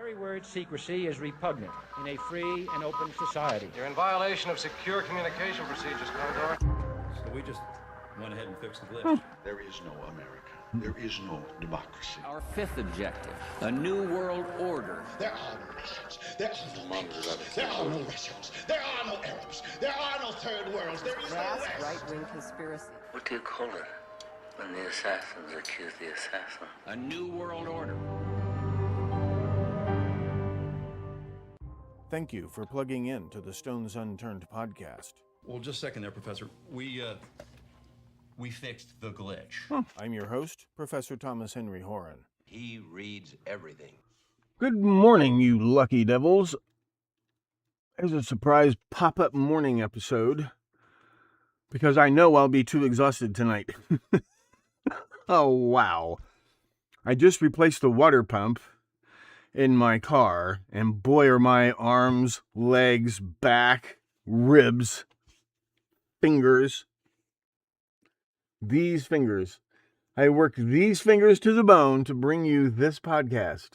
very word secrecy is repugnant in a free and open society. You're in violation of secure communication procedures, Commodore. So we just went ahead and fixed the glitch. There is no America. There is no democracy. Our fifth objective, a new world order. There are no nations. There are no peoples. There are no Russians. There are no Arabs. There are no third worlds. There is no West. Right-wing conspiracy. What do you call it when the assassins accuse the assassin? A new world order. Thank you for plugging in to the Stones Unturned podcast. Well, just a second there, Professor. We fixed the glitch. I'm your host, Professor Thomas Henry Horan. He reads everything. Good morning, you lucky devils. There's a surprise pop-up morning episode because I know I'll be too exhausted tonight. Oh, wow. I just replaced the water pump in my car, and boy are my arms, legs, back, ribs, fingers. These fingers. I work these fingers to the bone to bring you this podcast.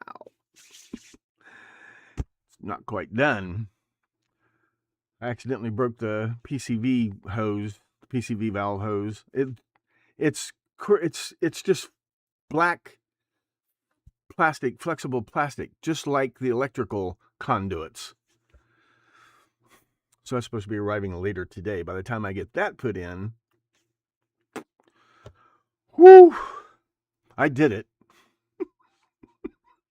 Ow. It's not quite done. I accidentally broke the PCV hose, PCV valve hose. It's just black plastic, flexible plastic, just like the electrical conduits. So that's supposed to be arriving later today. By the time I get that put in, whoo, I did it.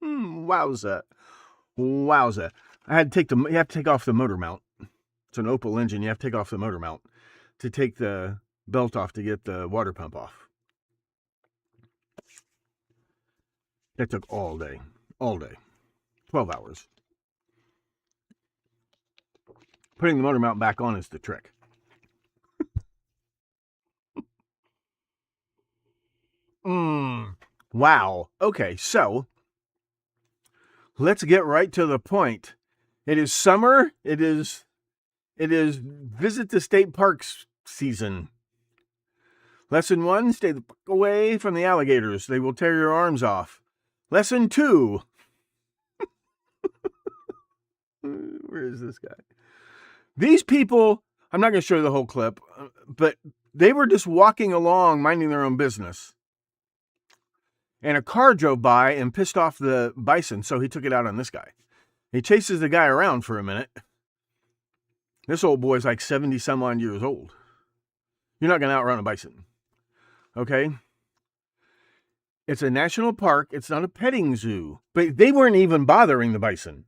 Wowza. Wowza. I had to you have to take off the motor mount. It's an Opel engine. You have to take off the motor mount to take the belt off to get the water pump off. That took all day. 12 hours. Putting the motor mount back on is the trick. Wow. Okay, so let's get right to the point. It is summer. It is visit the state parks season. Lesson 1, stay away from the alligators. They will tear your arms off. Lesson 2. Where is this guy? These people, I'm not going to show you the whole clip, but they were just walking along, minding their own business. And a car drove by and pissed off the bison, so he took it out on this guy. He chases the guy around for a minute. This old boy's like 70 some odd years old. You're not going to outrun a bison. Okay? It's a national park. It's not a petting zoo. But they weren't even bothering the bison.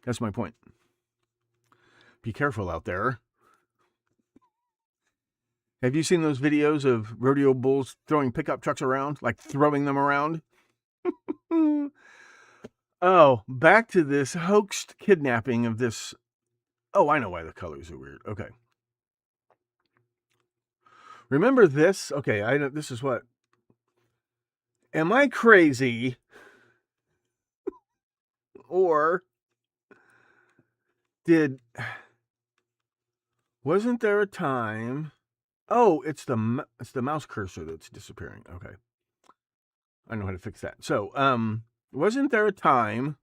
That's my point. Be careful out there. Have you seen those videos of rodeo bulls throwing pickup trucks around? Like throwing them around? Oh, back to this hoaxed kidnapping of this. Oh, I know why the colors are weird. Okay. Remember this? Okay, I know this is what. Am I crazy? Or wasn't there a time? Oh, it's the mouse cursor that's disappearing. Okay. I know how to fix that. So, wasn't there a time?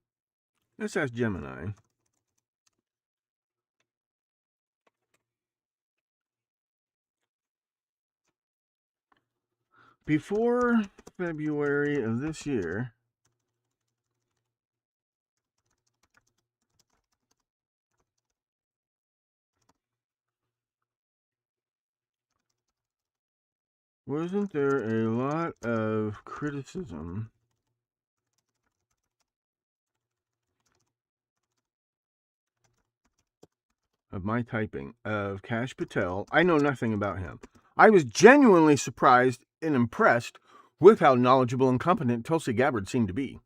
Let's ask Gemini. Before February of this year, wasn't there a lot of criticism of my typing of Kash Patel? I know nothing about him. I was genuinely surprised and impressed with how knowledgeable and competent Tulsi Gabbard seemed to be.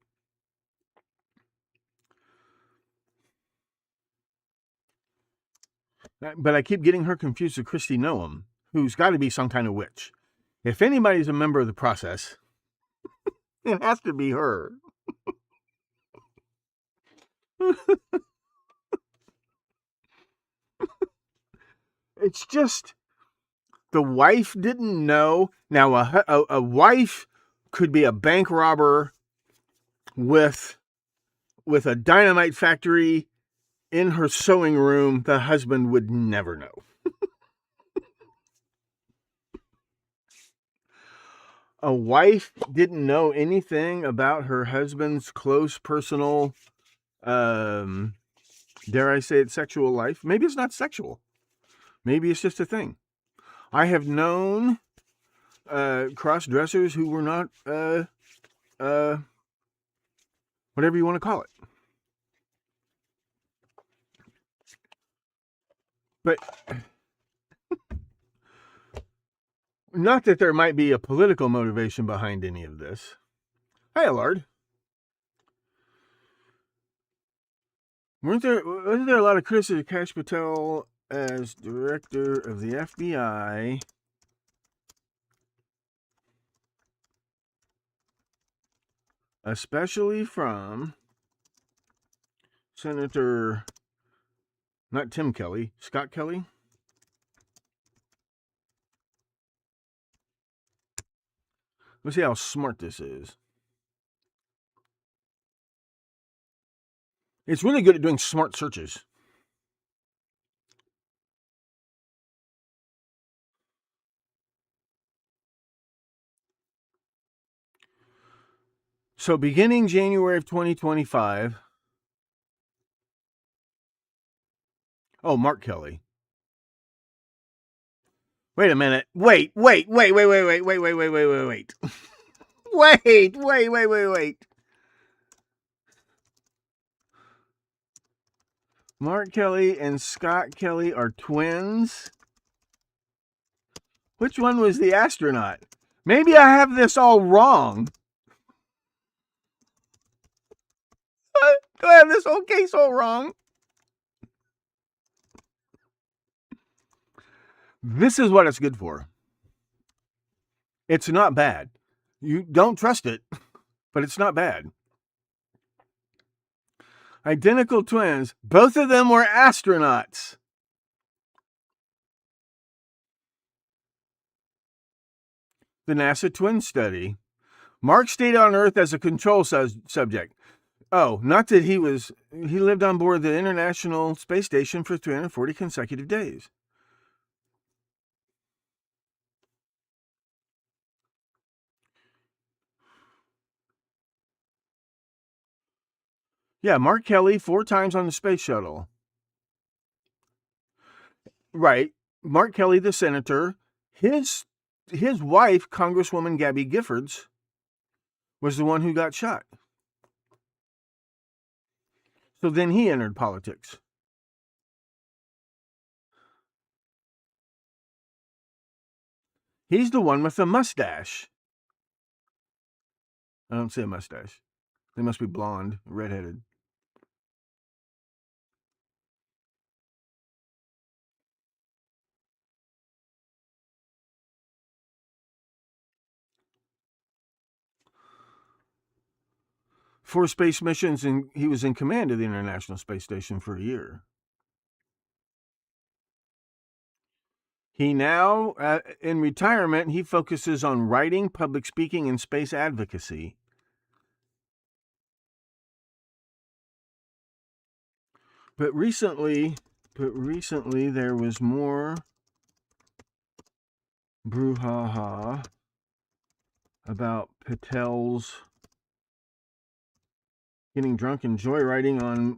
But I keep getting her confused with Kristi Noem, who's got to be some kind of witch. If anybody's a member of the process, it has to be her. It's just, the wife didn't know. Now, a wife could be a bank robber with a dynamite factory in her sewing room. The husband would never know. A wife didn't know anything about her husband's close personal, dare I say it, sexual life. Maybe it's not sexual. Maybe it's just a thing. I have known cross-dressers who were not, whatever you want to call it. But not that there might be a political motivation behind any of this. Hi, Allard. Wasn't there a lot of criticism of Kash Patel as director of the FBI? Especially from Senator, not Tim Kelly, Scott Kelly? Let's see how smart this is. It's really good at doing smart searches. So beginning January of 2025. Oh, Mark Kelly. Wait a minute. Wait. Wait. Mark Kelly and Scott Kelly are twins. Which one was the astronaut? Maybe I have this all wrong. Do I have this whole case all wrong? This is what it's good for. It's not bad. You don't trust it, but it's not bad. Identical twins. Both of them were astronauts. The NASA twin study. Mark stayed on Earth as a control subject. Oh, not that he lived on board the International Space Station for 340 consecutive days. Yeah, Mark Kelly 4 times on the space shuttle. Right. Mark Kelly, the senator, his wife, Congresswoman Gabby Giffords, was the one who got shot. So then he entered politics. He's the one with the mustache. I don't see a mustache. They must be blonde, redheaded. Four space missions, and he was in command of the International Space Station for a year. He now, in retirement, he focuses on writing, public speaking, and space advocacy. But recently there was more brouhaha about Patel's getting drunk and joyriding on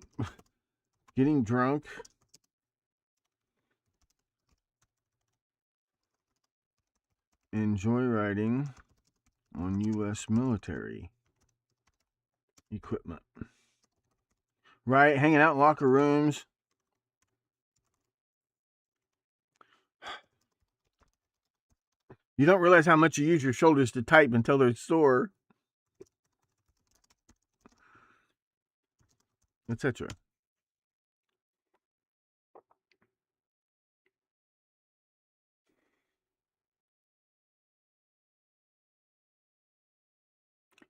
getting drunk and joyriding on U.S. military equipment. Right, hanging out in locker rooms. You don't realize how much you use your shoulders to type until they're sore, etc.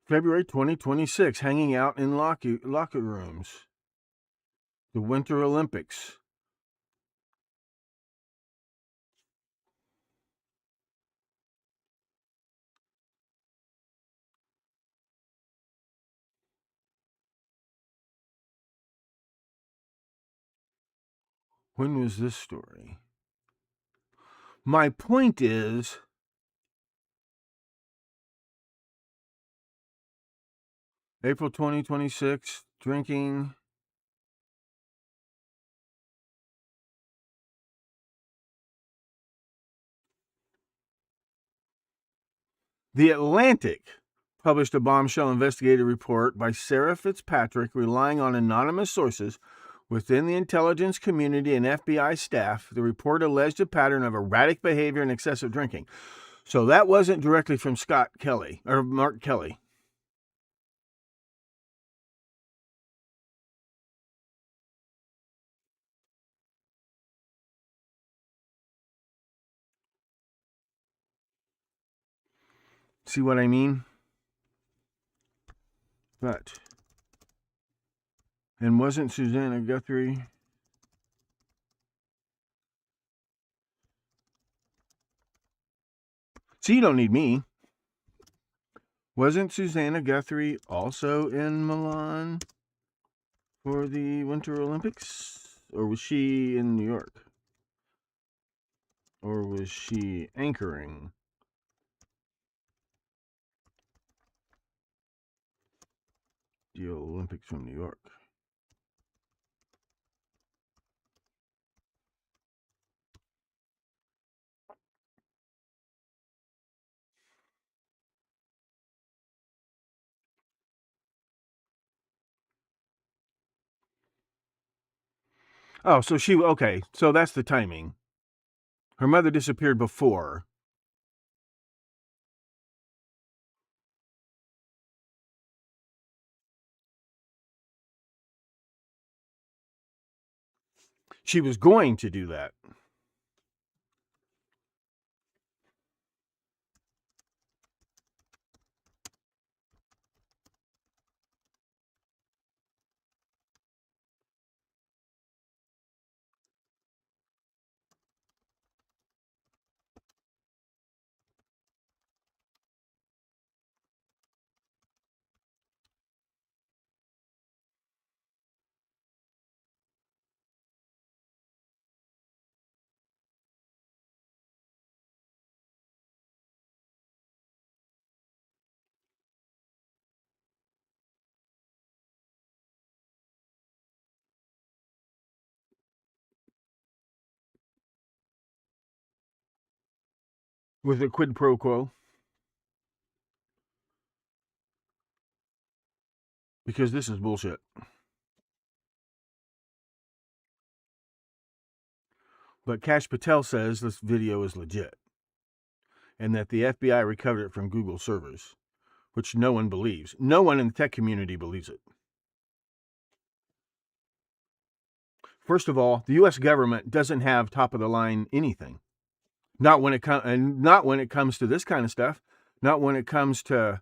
February 2026, hanging out in locker rooms. The Winter Olympics. When was this story? My point is, April 2026, drinking. The Atlantic published a bombshell investigative report by Sarah Fitzpatrick relying on anonymous sources within the intelligence community and FBI staff. The report alleged a pattern of erratic behavior and excessive drinking. So that wasn't directly from Scott Kelly or Mark Kelly. See what I mean? But, and wasn't Susanna Guthrie? See, you don't need me. Wasn't Susanna Guthrie also in Milan for the Winter Olympics? Or was she in New York? Or was she anchoring? The Olympics from New York. Oh, so she, okay, so that's the timing. Her mother disappeared before. She was going to do that. With a quid pro quo. Because this is bullshit. But Kash Patel says this video is legit. And that the FBI recovered it from Google servers. Which no one believes. No one in the tech community believes it. First of all, the U.S. government doesn't have top-of-the-line anything. Not when it comes to this kind of stuff. Not when it comes to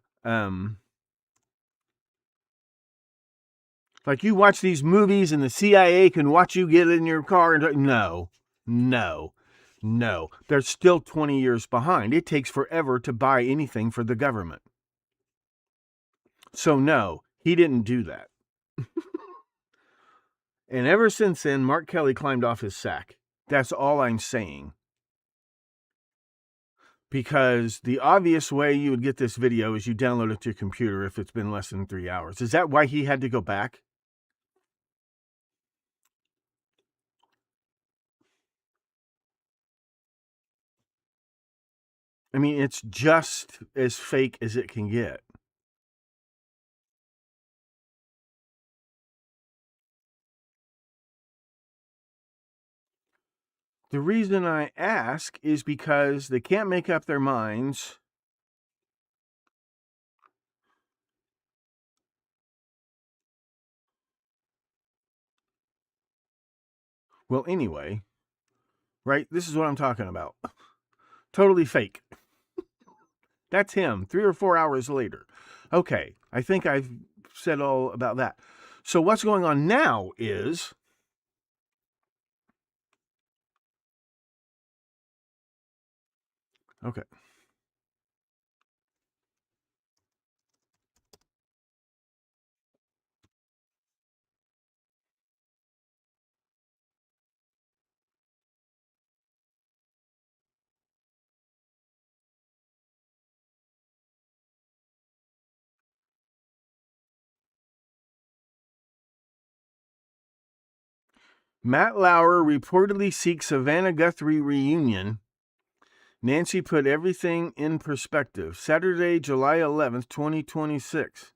like you watch these movies and the CIA can watch you get in your car and no. They're still 20 years behind. It takes forever to buy anything for the government. So no, he didn't do that. And ever since then, Mark Kelly climbed off his sack. That's all I'm saying. Because the obvious way you would get this video is you download it to your computer if it's been less than 3 hours. Is that why he had to go back? I mean, it's just as fake as it can get. The reason I ask is because they can't make up their minds. Well, anyway, right? This is what I'm talking about. Totally fake. That's him 3 or 4 hours later. Okay, I think I've said all about that. So what's going on now is okay. Matt Lauer reportedly seeks Savannah Guthrie reunion. Nancy put everything in perspective. Saturday, July 11th, 2026.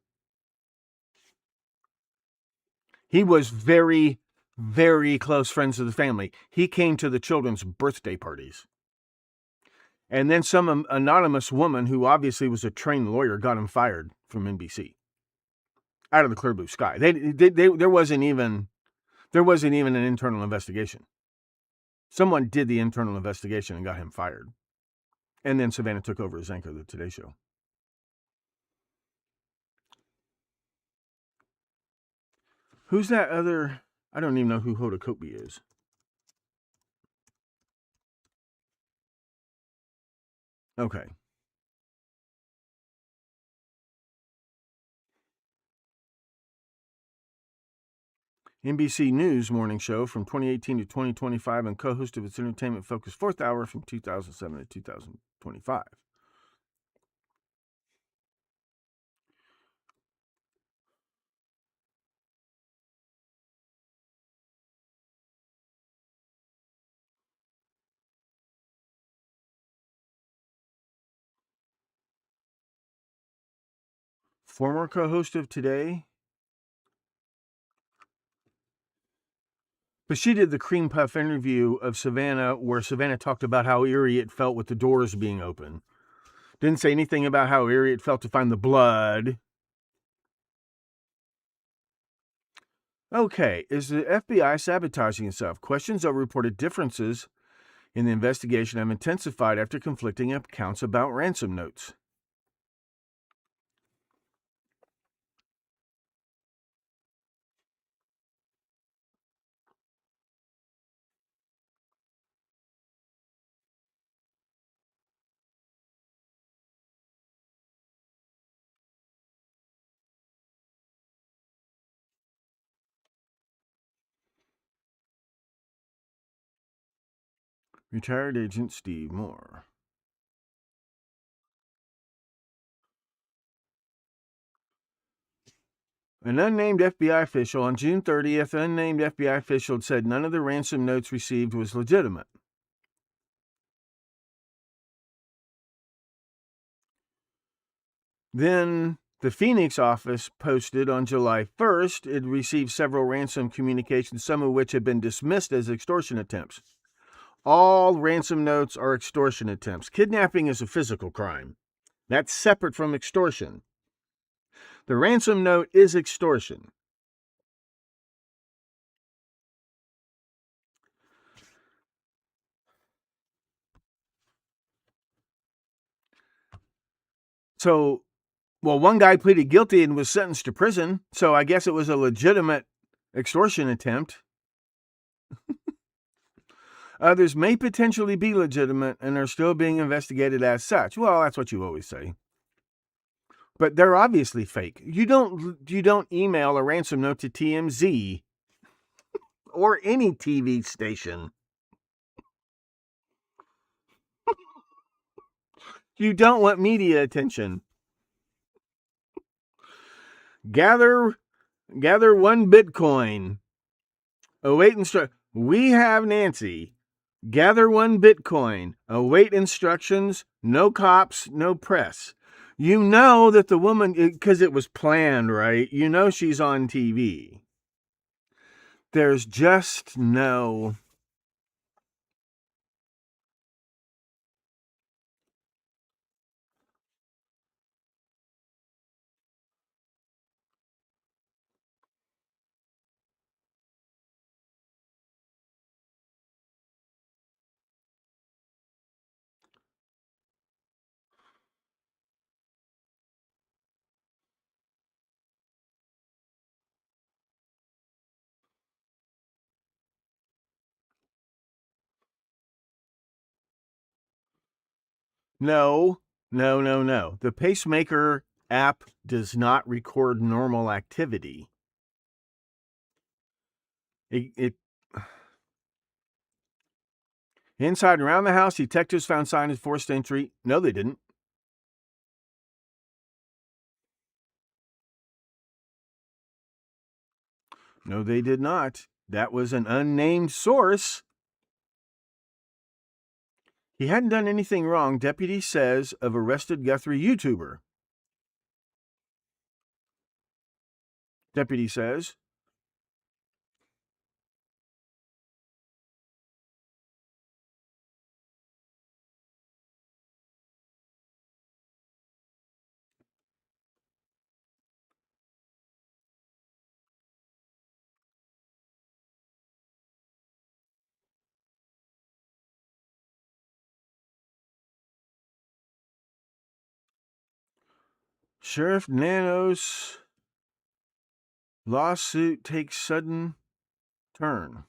He was very, very close friends with the family. He came to the children's birthday parties. And then some anonymous woman who obviously was a trained lawyer got him fired from NBC. Out of the clear blue sky. There wasn't even an internal investigation. Someone did the internal investigation and got him fired. And then Savannah took over as anchor of the Today Show. Who's that other? I don't even know who Hoda Kotb is. Okay. NBC News morning show from 2018 to 2025 and co-host of its entertainment-focused fourth hour from 2007 to 2025. Former co-host of Today. But she did the cream puff interview of Savannah where Savannah talked about how eerie it felt with the doors being open. Didn't say anything about how eerie it felt to find the blood. Okay, is the FBI sabotaging itself? Questions of reported differences in the investigation have intensified after conflicting accounts about ransom notes. Retired Agent Steve Moore. An unnamed FBI official on June 30th, unnamed FBI official said none of the ransom notes received was legitimate. Then the Phoenix office posted on July 1st it received several ransom communications, some of which had been dismissed as extortion attempts. All ransom notes are extortion attempts. Kidnapping is a physical crime. That's separate from extortion. The ransom note is extortion. So, well, one guy pleaded guilty and was sentenced to prison, so I guess it was a legitimate extortion attempt. Others may potentially be legitimate and are still being investigated as such. Well, that's what you always say. But they're obviously fake. You don't email a ransom note to TMZ or any TV station. You don't want media attention. Gather 1 Bitcoin. Await We have Nancy. Gather 1 Bitcoin. Await instructions. No cops, no press. You know that the woman, because it was planned, right? You know she's on TV. There's just no... No. The pacemaker app does not record normal activity. Inside and around the house, detectives found signs of forced entry. No, they didn't. No, they did not. That was an unnamed source. He hadn't done anything wrong, deputy says of arrested Guthrie YouTuber. Deputy says, Sheriff Nano's lawsuit takes sudden turn.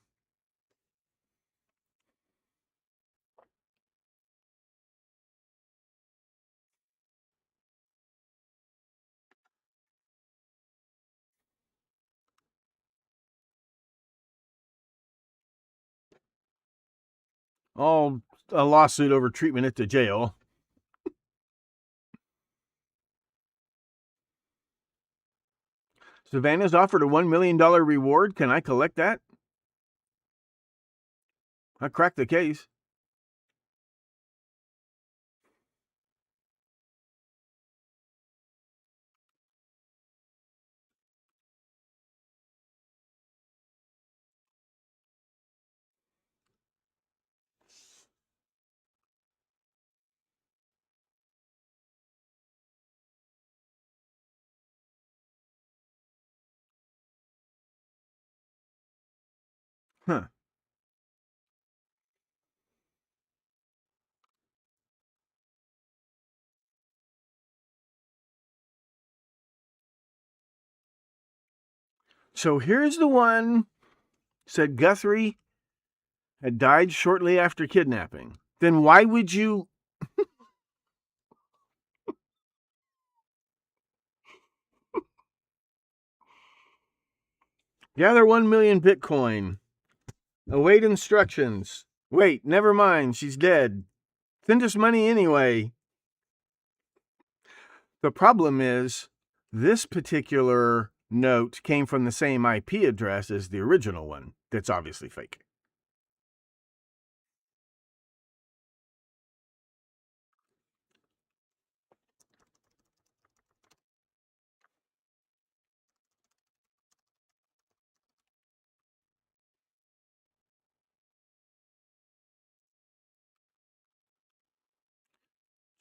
All a lawsuit over treatment at the jail. Savannah's offered a $1 million reward. Can I collect that? I cracked the case. Huh. So here's the one said Guthrie had died shortly after kidnapping. Then why would you? Gather 1 million Bitcoin. Await instructions. Wait, never mind. She's dead. Send us money anyway. The problem is this particular note came from the same IP address as the original one. That's obviously fake.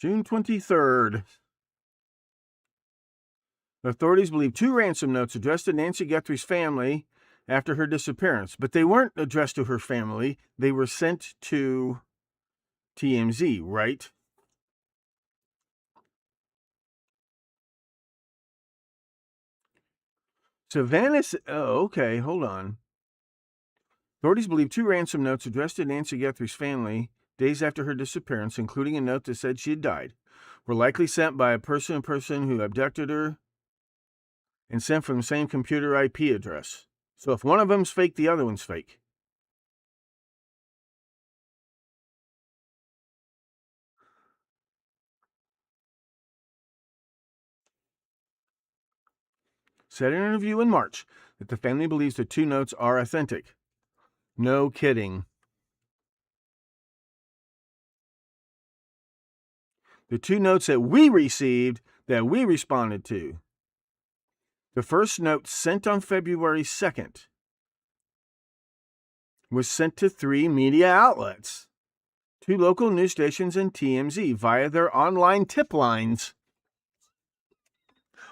June 23rd. Authorities believe 2 ransom notes addressed to Nancy Guthrie's family after her disappearance, but they weren't addressed to her family. They were sent to TMZ, right? Savannah, okay, hold on. Authorities believe 2 ransom notes addressed to Nancy Guthrie's family days after her disappearance, including a note that said she had died, were likely sent by a person who abducted her and sent from the same computer IP address. So if one of them's fake, the other one's fake. Said in an interview in March that the family believes the 2 notes are authentic. No kidding. The 2 notes that we received, that we responded to. The first note, sent on February 2nd, was sent to 3 media outlets, 2 local news stations and TMZ via their online tip lines.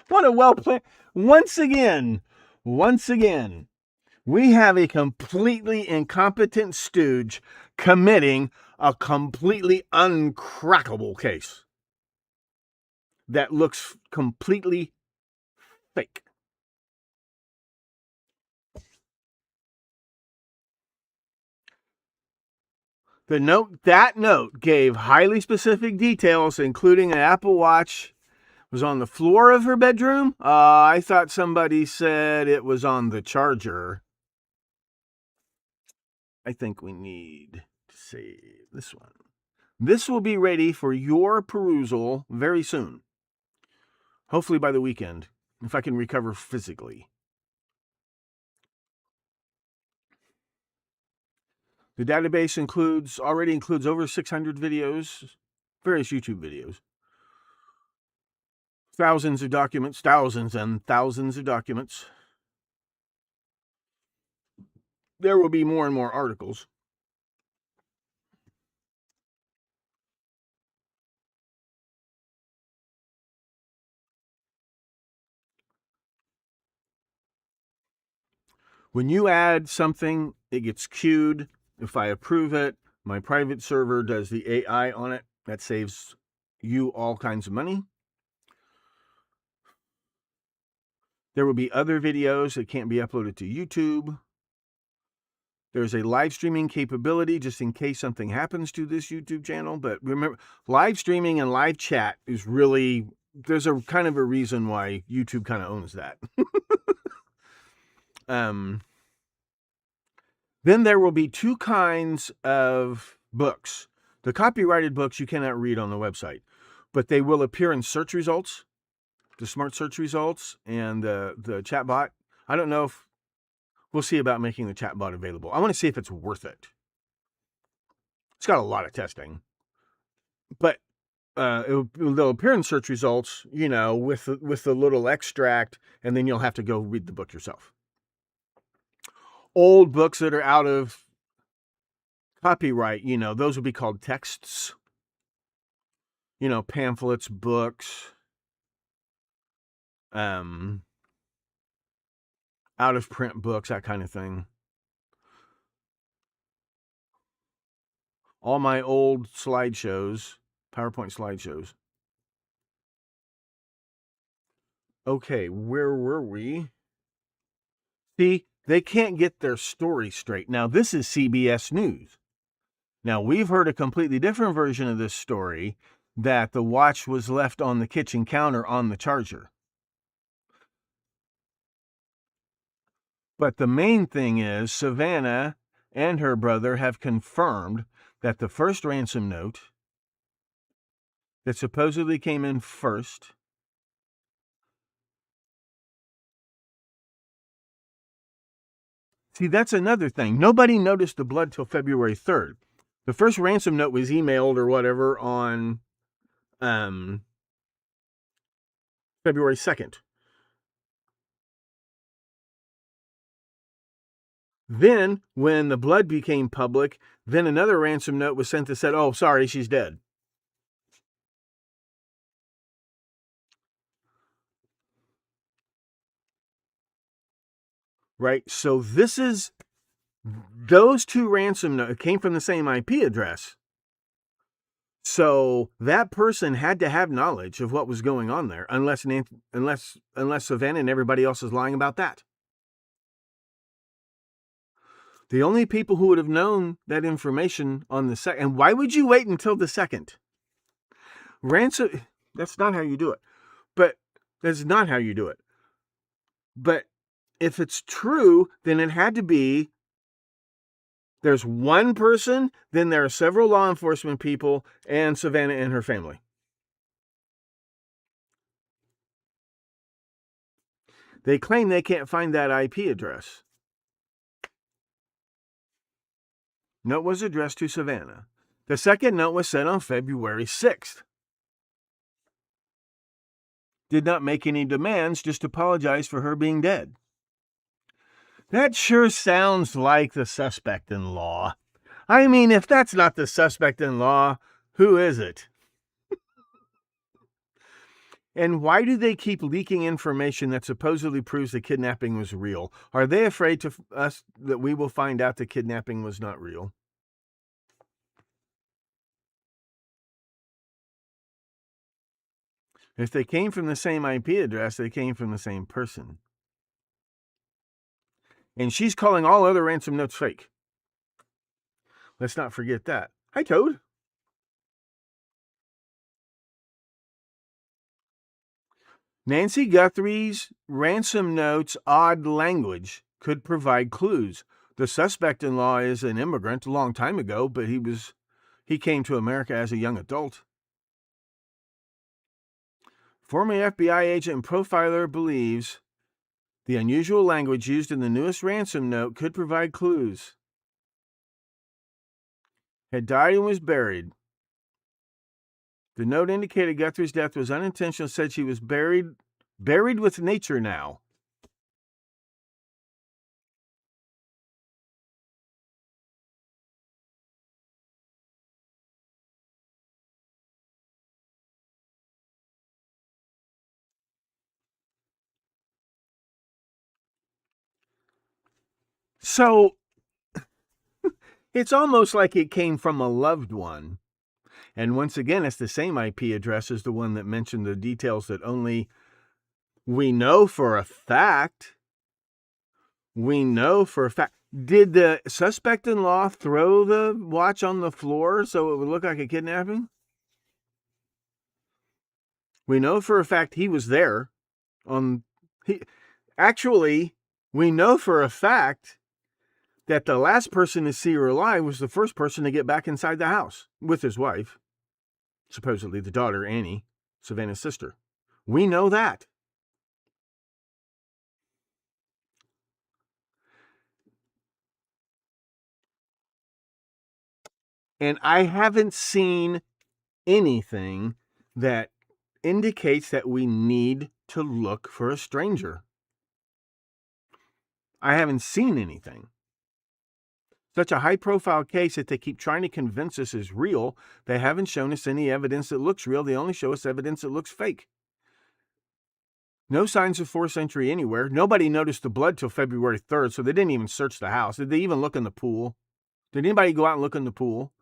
What a well-planned... Once again, we have a completely incompetent stooge committing a completely uncrackable case that looks completely fake. That note gave highly specific details, including an Apple Watch was on the floor of her bedroom. I thought somebody said it was on the charger. I think we need to save this one. This will be ready for your perusal very soon. Hopefully by the weekend, if I can recover physically. The database already includes over 600 videos, various YouTube videos, thousands of documents, thousands and thousands of documents. There will be more and more articles. When you add something, it gets queued. If I approve it, my private server does the AI on it. That saves you all kinds of money. There will be other videos that can't be uploaded to YouTube. There's a live streaming capability just in case something happens to this YouTube channel. But remember, live streaming and live chat is really, there's a kind of a reason why YouTube kind of owns that. Then there will be two kinds of books. The copyrighted books you cannot read on the website, but they will appear in search results, the smart search results, and the chatbot. I don't know if we'll see about making the chatbot available. I want to see if it's worth it. It's got a lot of testing, but they'll appear in search results, you know, with the little extract, and then you'll have to go read the book yourself. Old books that are out of copyright, you know, those would be called texts. You know, pamphlets, books, out of print books, that kind of thing. All my old slideshows, PowerPoint slideshows. Okay, where were we? See, they can't get their story straight. Now, this is CBS News. Now, we've heard a completely different version of this story, that the watch was left on the kitchen counter on the charger. But the main thing is, Savannah and her brother have confirmed that the first ransom note that supposedly came in first See, that's another thing. Nobody noticed the blood till February 3rd. The first ransom note was emailed or whatever on February 2nd. Then, when the blood became public, then another ransom note was sent that said, oh, sorry, she's dead. Right? So this is, those two ransom notes came from the same IP address. So that person had to have knowledge of what was going on there, unless Savannah and everybody else is lying about that. The only people who would have known that information on the second, and why would you wait until the second? That's not how you do it. But if it's true, then it had to be, there's one person, then there are several law enforcement people, and Savannah and her family. They claim they can't find that IP address. Note was addressed to Savannah. The second note was sent on February 6th. Did not make any demands, just apologized for her being dead. That sure sounds like the suspect-in-law. I mean, if that's not the suspect-in-law, who is it? And why do they keep leaking information that supposedly proves the kidnapping was real? Are they afraid to us that we will find out the kidnapping was not real? If they came from the same IP address, they came from the same person. And she's calling all other ransom notes fake. Let's not forget that. Hi, Toad. Nancy Guthrie's ransom notes' odd language could provide clues. The suspect-in-law is an immigrant a long time ago, but he came to America as a young adult. Former FBI agent and profiler believes the unusual language used in the newest ransom note could provide clues. had died and was buried. The note indicated Guthrie's death was unintentional, said she was buried with nature now. So it's almost like it came from a loved one. And once again, it's the same IP address as the one that mentioned the details that only we know for a fact. We know for a fact. Did the suspect-in-law throw the watch on the floor so it would look like a kidnapping? We know for a fact he was there. Actually, we know for a fact that the last person to see her alive was the first person to get back inside the house with his wife, supposedly the daughter, Annie, Savannah's sister. We know that. And I haven't seen anything that indicates that we need to look for a stranger. I haven't seen anything. Such a high-profile case that they keep trying to convince us is real. They haven't shown us any evidence that looks real. They only show us evidence that looks fake. No signs of forced entry anywhere. Nobody noticed the blood till February 3rd, so they didn't even search the house. Did they even look in the pool? Did anybody go out and look in the pool?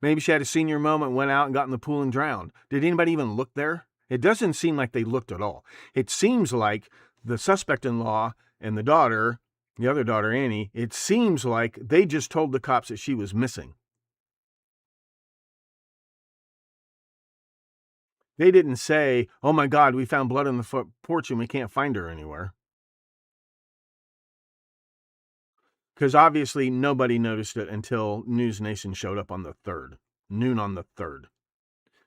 Maybe she had a senior moment, went out and got in the pool and drowned. Did anybody even look there? It doesn't seem like they looked at all. It seems like the suspect-in-law and the daughter, the other daughter, Annie, it seems like they just told the cops that she was missing. They didn't say, oh my God, we found blood on the front porch and we can't find her anywhere. Because obviously nobody noticed it until News Nation showed up on the 3rd, noon on the 3rd.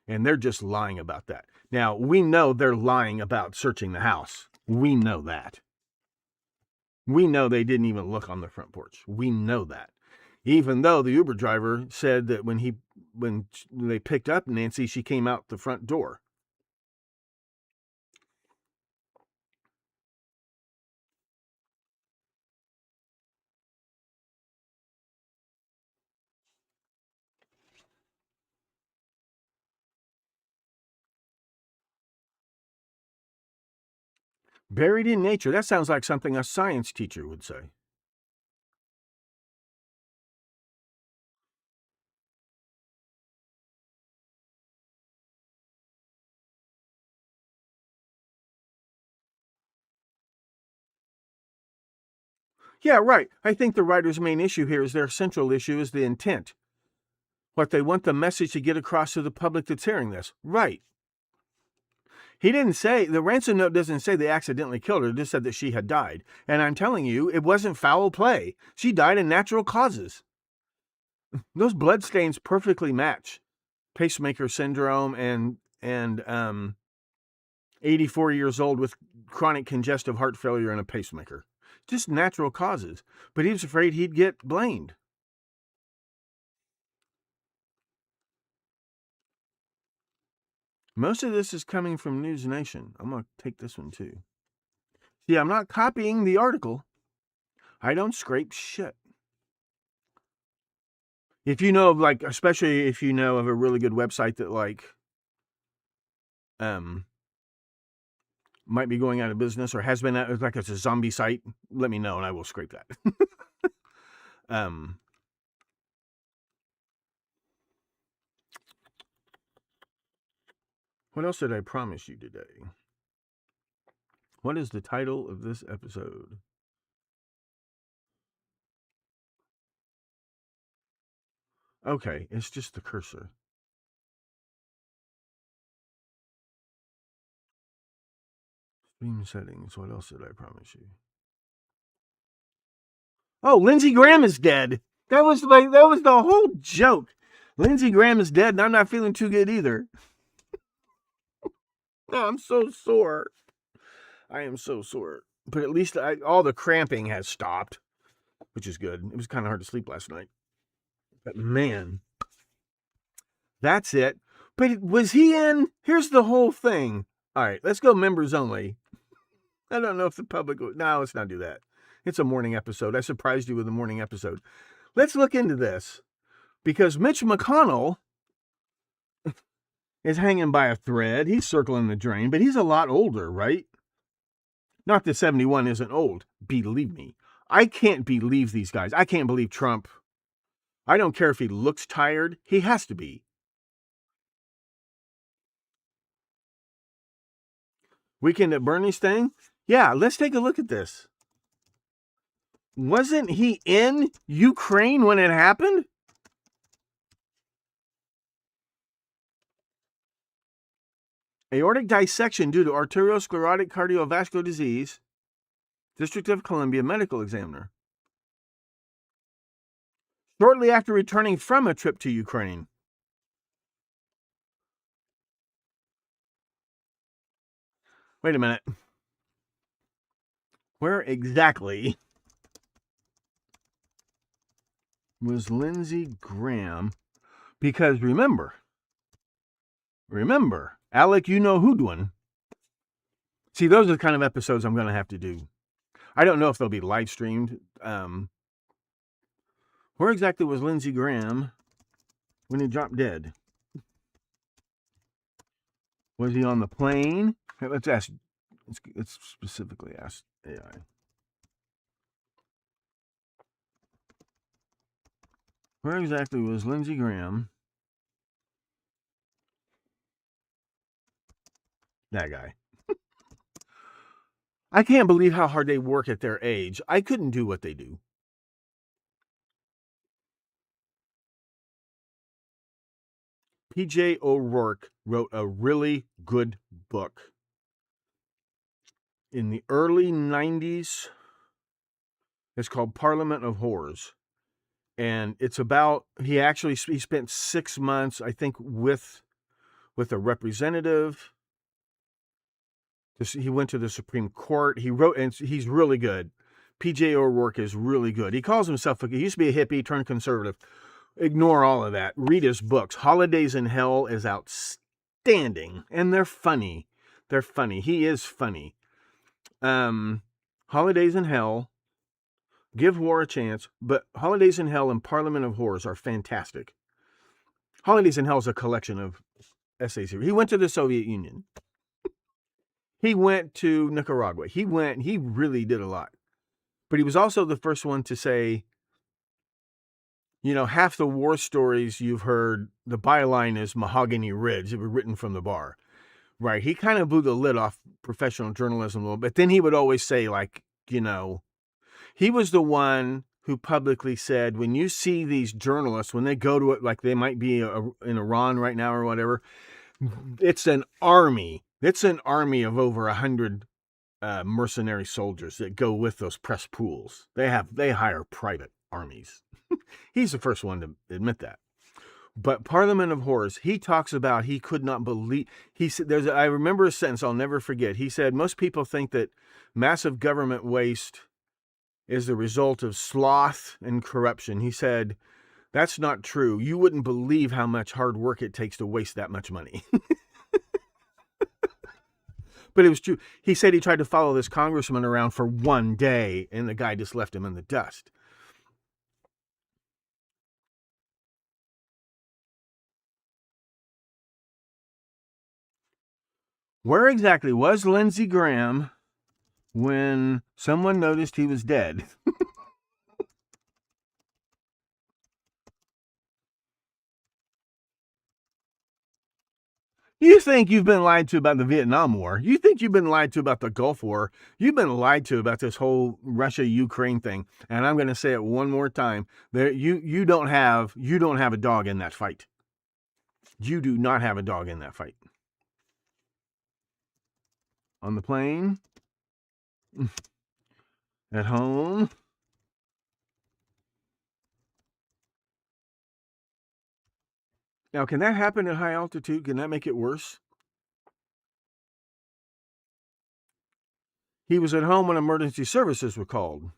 And they're just lying about that. Now, we know they're lying about searching the house. We know that. We know they didn't even look on the front porch. We know that. Even though the Uber driver said that when they picked up Nancy, she came out the front door. Buried in nature. That sounds like something a science teacher would say. Yeah, right. I think the writer's main issue here is their central issue is the intent. What they want the message to get across to the public that's hearing this. Right. He didn't say, the ransom note doesn't say they accidentally killed her, it just said that she had died. And I'm telling you, it wasn't foul play. She died in natural causes. Those bloodstains perfectly match pacemaker syndrome and 84 years old with chronic congestive heart failure and a pacemaker. Just natural causes. But he was afraid he'd get blamed. Most of this is coming from News Nation. I'm going to take this one too. See, I'm not copying the article. I don't scrape shit. If you know of, like, especially if you know of a really good website that, like, might be going out of business or has been, like it's a zombie site, let me know and I will scrape that. What else did I promise you today? What is the title of this episode? Okay, it's just the cursor. Stream settings. What else did I promise you? Oh, Lindsey Graham is dead. That was the whole joke. Lindsey Graham is dead, and I'm not feeling too good either. Oh, I'm so sore. I am so sore. But at least all the cramping has stopped, which is good. It was kind of hard to sleep last night. But man, That's it. But was he in? Here's the whole thing. All right, let's go members only. I don't know if the public... No, let's not do that. It's a morning episode. I surprised you with a morning episode. Let's look into this. Because Mitch McConnell is hanging by a thread. He's circling the drain, but he's a lot older, right? Not that 71 isn't old. Believe me. I can't believe these guys. I can't believe Trump. I don't care if he looks tired. He has to be. Weekend at Bernie's thing? Yeah, let's take a look at this. Wasn't he in Ukraine when it happened? Aortic dissection due to arteriosclerotic cardiovascular disease. District of Columbia Medical Examiner. Shortly after returning from a trip to Ukraine. Wait a minute. Where exactly was Lindsey Graham? Because remember, Alec, you know who doing. See, those are the kind of episodes I'm going to have to do. I don't know if they'll be live streamed. Where exactly was Lindsey Graham when he dropped dead? Was he on the plane? Let's ask. Let's specifically ask AI. Where exactly was Lindsey Graham? That guy. I can't believe how hard they work at their age. I couldn't do what they do. P.J. O'Rourke wrote a really good book. In the early 90s, it's called Parliament of Whores. And it's about, he spent 6 months, I think, with a representative. He went to the Supreme Court. He wrote, and he's really good. P.J. O'Rourke is really good. He calls himself, he used to be a hippie, turned conservative. Ignore all of that. Read his books. Holidays in Hell is outstanding. And they're funny. They're funny. He is funny. Holidays in Hell, Give War a Chance, but Holidays in Hell and Parliament of Whores are fantastic. Holidays in Hell is a collection of essays. He went to the Soviet Union. He went to Nicaragua. He really did a lot. But he was also the first one to say, you know, half the war stories you've heard, the byline is Mahogany Ridge. It was written from the bar. Right. He kind of blew the lid off professional journalism a little bit. Then he would always say, like, you know, he was the one who publicly said, when you see these journalists, when they go to it, like they might be in Iran right now or whatever, it's an army. It's an army of over 100 mercenary soldiers that go with those press pools. They hire private armies. He's the first one to admit that. But Parliament of Whores, he talks about, he could not believe, he said, I remember a sentence I'll never forget. He said, most people think that massive government waste is the result of sloth and corruption. He said, that's not true. You wouldn't believe how much hard work it takes to waste that much money. But it was true. He said he tried to follow this congressman around for one day, and the guy just left him in the dust. Where exactly was Lindsey Graham when someone noticed he was dead? You think you've been lied to about the Vietnam War. You think you've been lied to about the Gulf War. You've been lied to about this whole Russia-Ukraine thing. And I'm going to say it one more time. You don't have a dog in that fight. You do not have a dog in that fight. On the plane, at home. Now, can that happen at high altitude? Can that make it worse? He was at home when emergency services were called.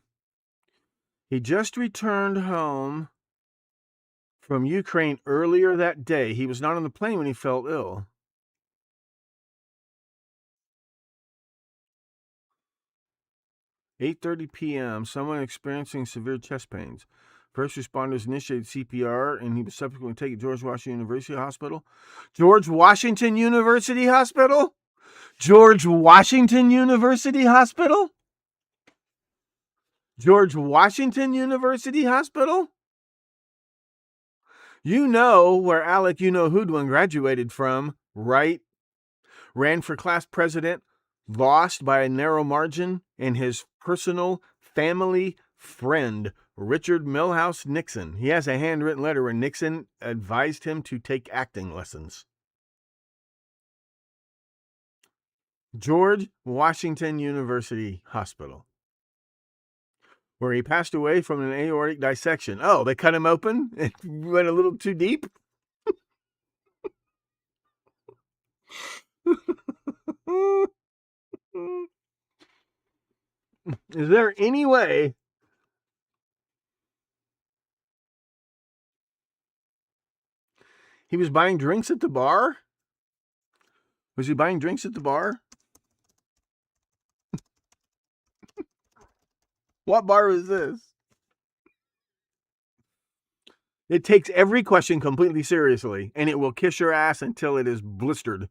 He just returned home from Ukraine earlier that day. He was not on the plane when he fell ill. "8:30 p.m. Someone experiencing severe chest pains. First responders initiated CPR, and he was subsequently taken to George Washington University Hospital." George Washington University Hospital? George Washington University Hospital? George Washington University Hospital? You know where Alec You-Know-Who'd-One graduated from, right? Ran for class president, lost by a narrow margin, and his personal family friend, Richard Milhouse Nixon. He has a handwritten letter where Nixon advised him to take acting lessons. George Washington University Hospital, where he passed away from an aortic dissection. Oh, they cut him open and went a little too deep? Is there any way he was buying drinks at the bar? Was he buying drinks at the bar? What bar was this? It takes every question completely seriously, and it will kiss your ass until it is blistered.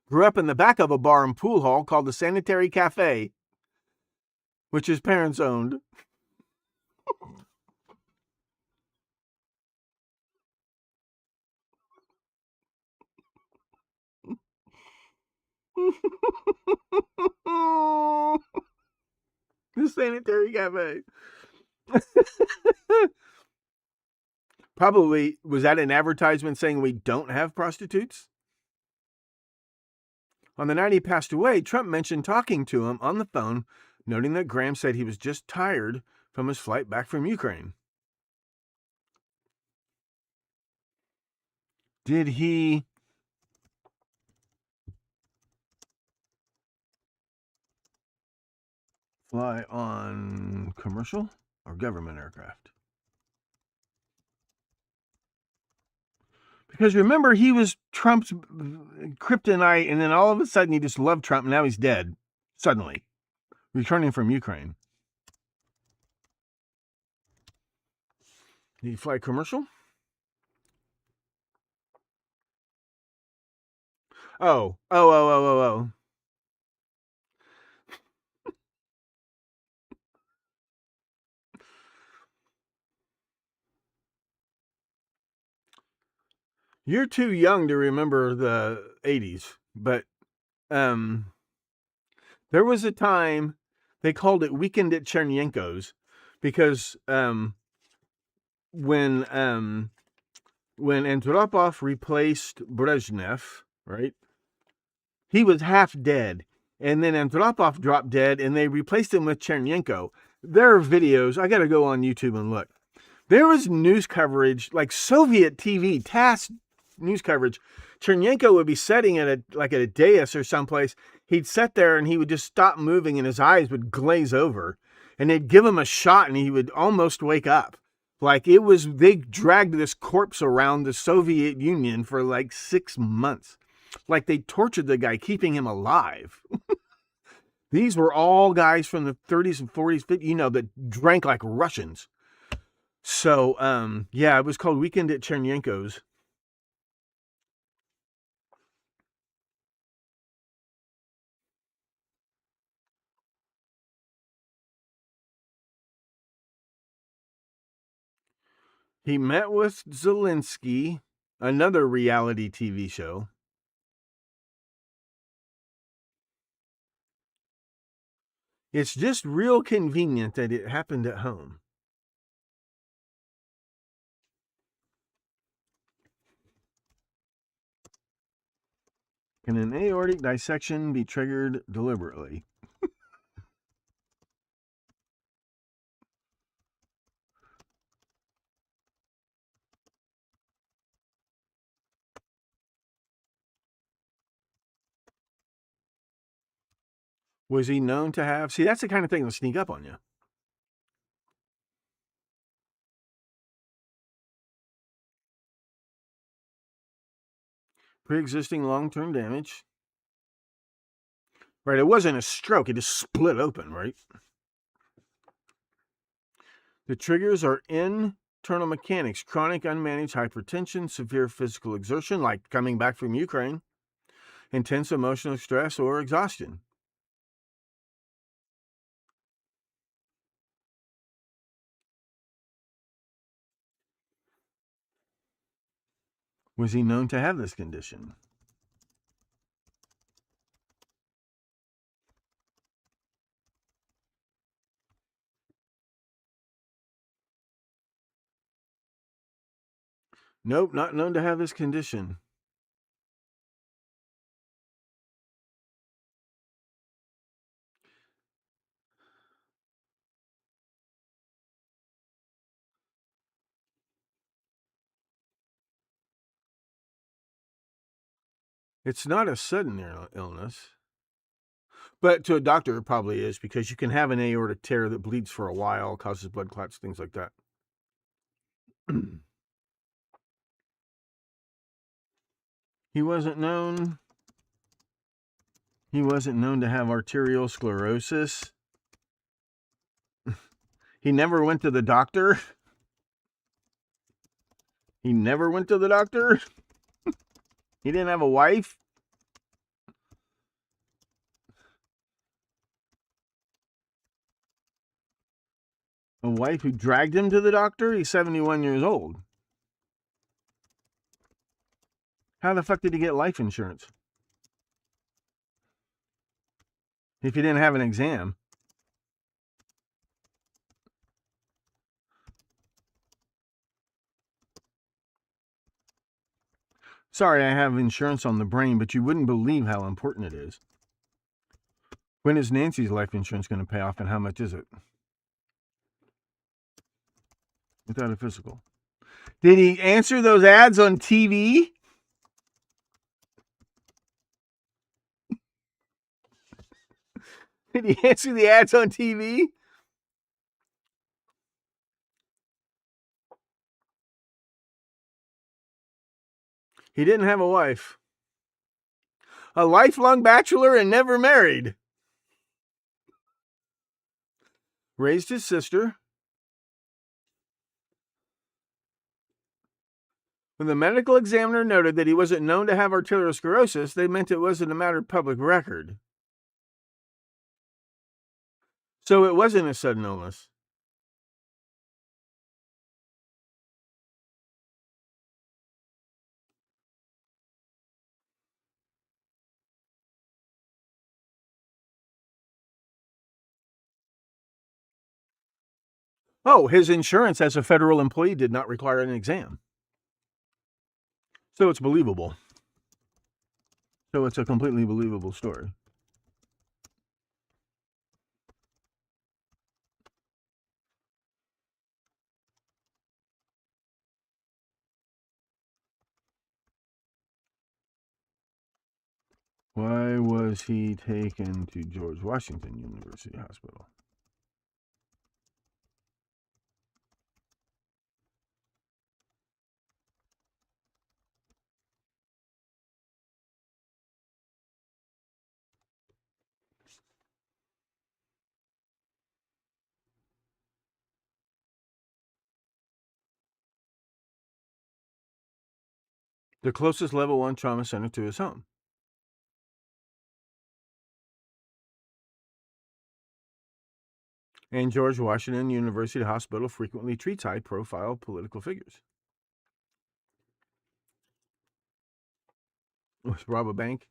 Grew up in the back of a bar and pool hall called the Sanitary Cafe, which his parents owned. The Sanitary Cafe. Probably, was that an advertisement saying we don't have prostitutes? On the night he passed away, Trump mentioned talking to him on the phone, noting that Graham said he was just tired from his flight back from Ukraine. Did he fly on commercial or government aircraft? Because remember, he was Trump's kryptonite, and then all of a sudden he just loved Trump, and now he's dead. Suddenly. Returning from Ukraine. Did he fly commercial? Oh. You're too young to remember the 80s, but there was a time they called it Weekend at Chernyenko's because when Andropov replaced Brezhnev, right, he was half dead. And then Andropov dropped dead, and they replaced him with Chernyenko. There are videos. I got to go on YouTube and look. There was news coverage, like Soviet TV, TASS news coverage. Chernyenko would be sitting at a dais or someplace. He'd sit there, and he would just stop moving, and his eyes would glaze over. And they'd give him a shot, and he would almost wake up. Like they dragged this corpse around the Soviet Union for like 6 months. Like they tortured the guy, keeping him alive. These were all guys from the 30s and 40s, 50s, that drank like Russians. So, yeah, it was called Weekend at Chernyenko's. He met with Zelensky, another reality TV show. It's just real convenient that it happened at home. Can an aortic dissection be triggered deliberately? Was he known to have... See, that's the kind of thing that'll sneak up on you. Pre-existing long-term damage. Right, it wasn't a stroke. It just split open, right? The triggers are internal mechanics, chronic unmanaged hypertension, severe physical exertion, like coming back from Ukraine, intense emotional stress, or exhaustion. Was he known to have this condition? Nope, not known to have this condition. It's not a sudden illness. But to a doctor, it probably is, because you can have an aortic tear that bleeds for a while, causes blood clots, things like that. He wasn't known to have arterial sclerosis. He never went to the doctor. He never went to the doctor. He didn't have a wife. A wife who dragged him to the doctor? He's 71 years old. How the fuck did he get life insurance? If he didn't have an exam. Sorry, I have insurance on the brain, but you wouldn't believe how important it is. When is Nancy's life insurance going to pay off, and how much is it? Without a physical. Did he answer those ads on TV? Did he answer the ads on TV? He didn't have a wife. A lifelong bachelor and never married. Raised his sister. When the medical examiner noted that he wasn't known to have arteriosclerosis, they meant it wasn't a matter of public record. So it wasn't a sudden illness. Oh, his insurance as a federal employee did not require an exam. So it's believable. So it's a completely believable story. Why was he taken to George Washington University Hospital? The closest level 1 trauma center to his home. And George Washington University Hospital frequently treats high-profile political figures. Rob a bank.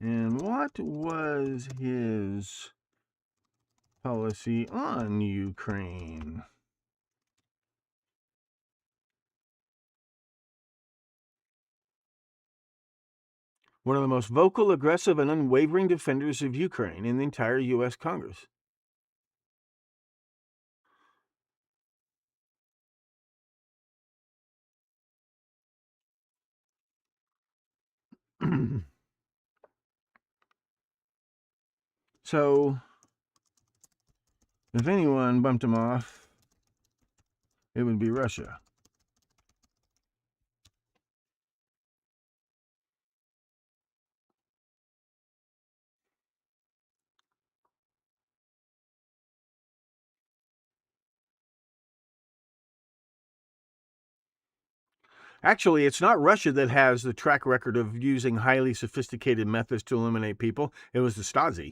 And what was his policy on Ukraine? One of the most vocal, aggressive, and unwavering defenders of Ukraine in the entire U.S. Congress. So, if anyone bumped him off, it would be Russia. Actually, it's not Russia that has the track record of using highly sophisticated methods to eliminate people. It was the Stasi.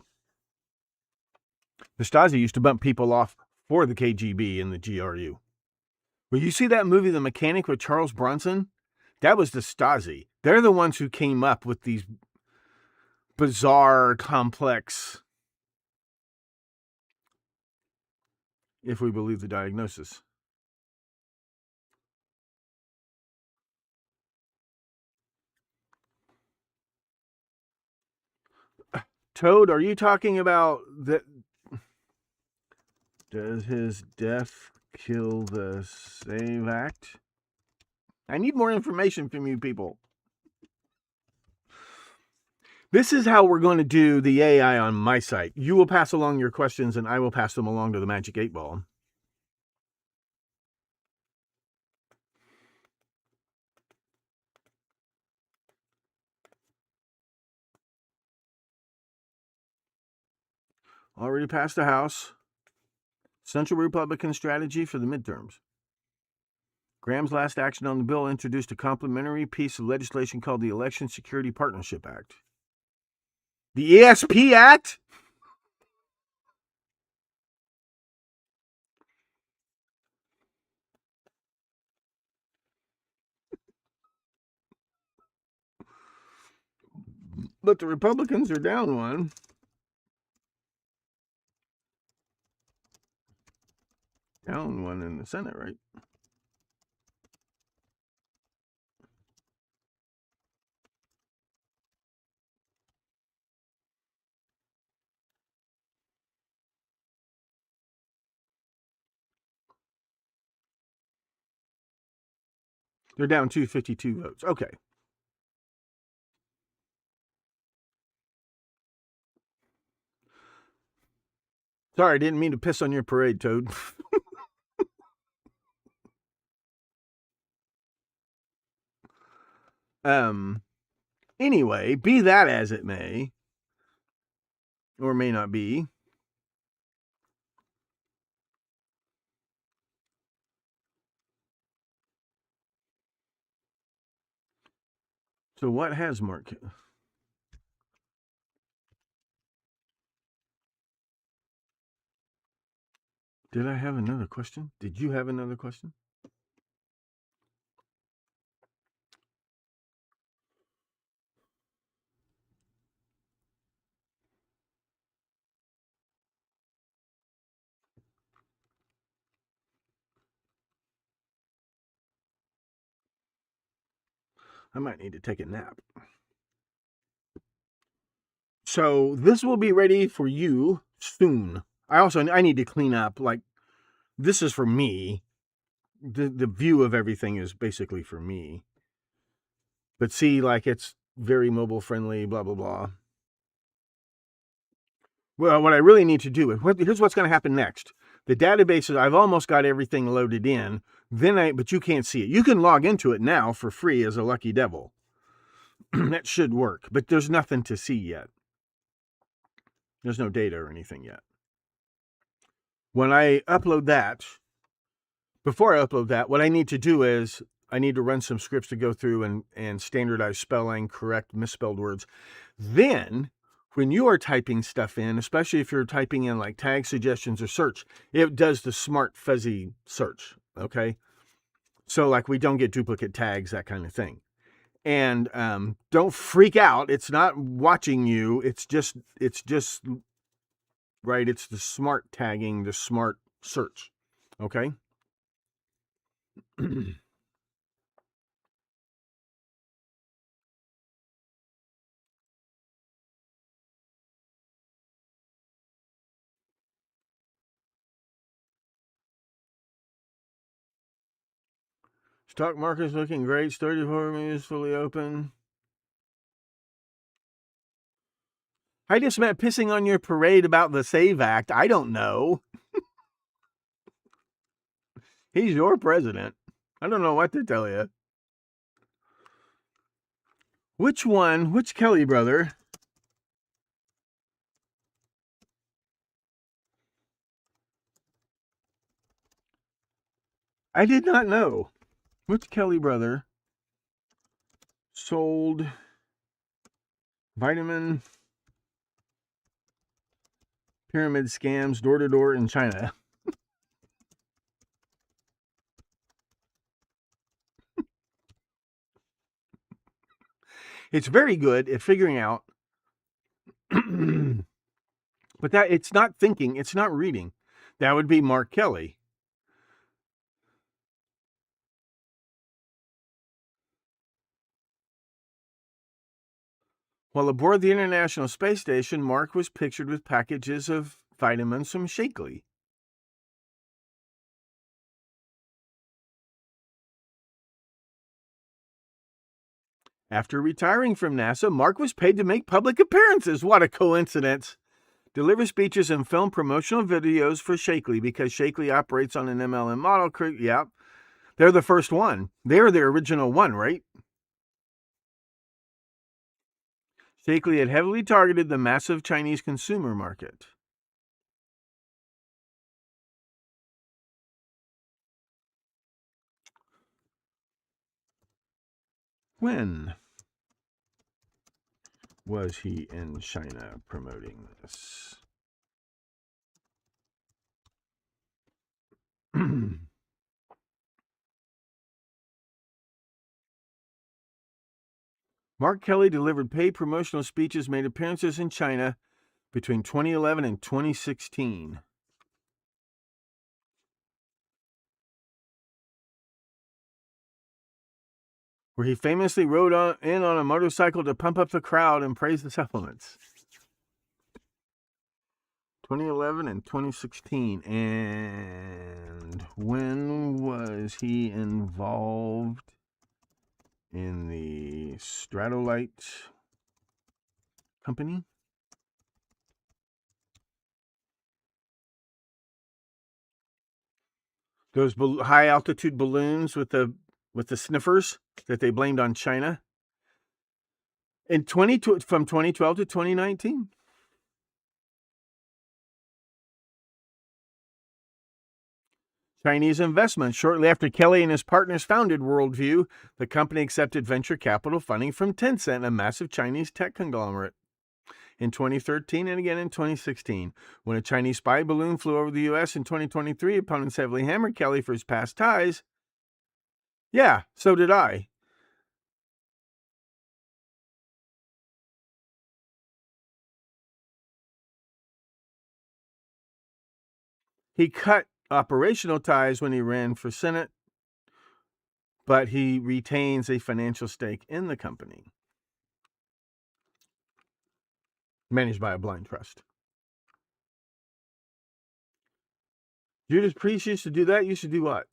The Stasi used to bump people off for the KGB and the GRU. Well, you see that movie, The Mechanic, with Charles Bronson? That was the Stasi. They're the ones who came up with these bizarre, complex, if we believe the diagnosis. Toad, are you talking about that? Does his death kill the Save Act? I need more information from you people. This is how we're going to do the AI on my site. You will pass along your questions and I will pass them along to the Magic 8 Ball. Already passed the House. Central Republican strategy for the midterms. Graham's last action on the bill introduced a complementary piece of legislation called the Election Security Partnership Act. The ESP Act? But the Republicans are down one. Down one in the Senate, right? They're down 252 votes. Okay. Sorry, I didn't mean to piss on your parade, Toad. Anyway, be that as it may, or may not be. So what has Mark? Did I have another question? Did you have another question? I might need to take a nap. So this will be ready for you soon. I need to clean up. Like, this is for me. The view of everything is basically for me. But see, like, it's very mobile friendly, blah, blah, blah. Well, what I really need to do is, here's what's going to happen next. The databases, I've almost got everything loaded in. But you can't see it. You can log into it now for free as a lucky devil. That should work, but there's nothing to see yet. There's no data or anything yet. When I upload that, before I upload that, what I need to do is I need to run some scripts to go through and standardize spelling, correct misspelled words. Then, when you are typing stuff in, especially if you're typing in like tag suggestions or search, it does the smart fuzzy search, okay? So like we don't get duplicate tags, that kind of thing. And don't freak out. It's not watching you. It's just right. It's the smart tagging, the smart search. Okay. Stock market's looking great. 34 minutes fully open. I just meant pissing on your parade about the SAVE Act. I don't know. He's your president. I don't know what to tell you. Which Kelly brother? I did not know. Which Kelly brother sold vitamin pyramid scams door to door in China? It's very good at figuring out, but that it's not thinking, it's not reading. That would be Mark Kelly. While aboard the International Space Station, Mark was pictured with packages of vitamins from Shakely. After retiring from NASA, Mark was paid to make public appearances. What a coincidence. Deliver speeches and film promotional videos for Shakely because Shakely operates on an MLM model. Yep. They're the first one. They're the original one, right? Shakely had heavily targeted the massive Chinese consumer market. When was he in China promoting this? Mark Kelly delivered paid promotional speeches, made appearances in China between 2011 and 2016. Where he famously rode in on a motorcycle to pump up the crowd and praise the supplements. 2011 and 2016. And when was he involved in the Stratolite company? Those high altitude balloons with the sniffers that they blamed on China. From 2012 to 2019. Chinese investment. Shortly after Kelly and his partners founded Worldview, the company accepted venture capital funding from Tencent, a massive Chinese tech conglomerate. In 2013 and again in 2016. When a Chinese spy balloon flew over the U.S. in 2023, opponents heavily hammered Kelly for his past ties. Yeah, so did I. He cut operational ties when he ran for Senate, but he retains a financial stake in the company, managed by a blind trust. Judas Priest used to do that. You should do what?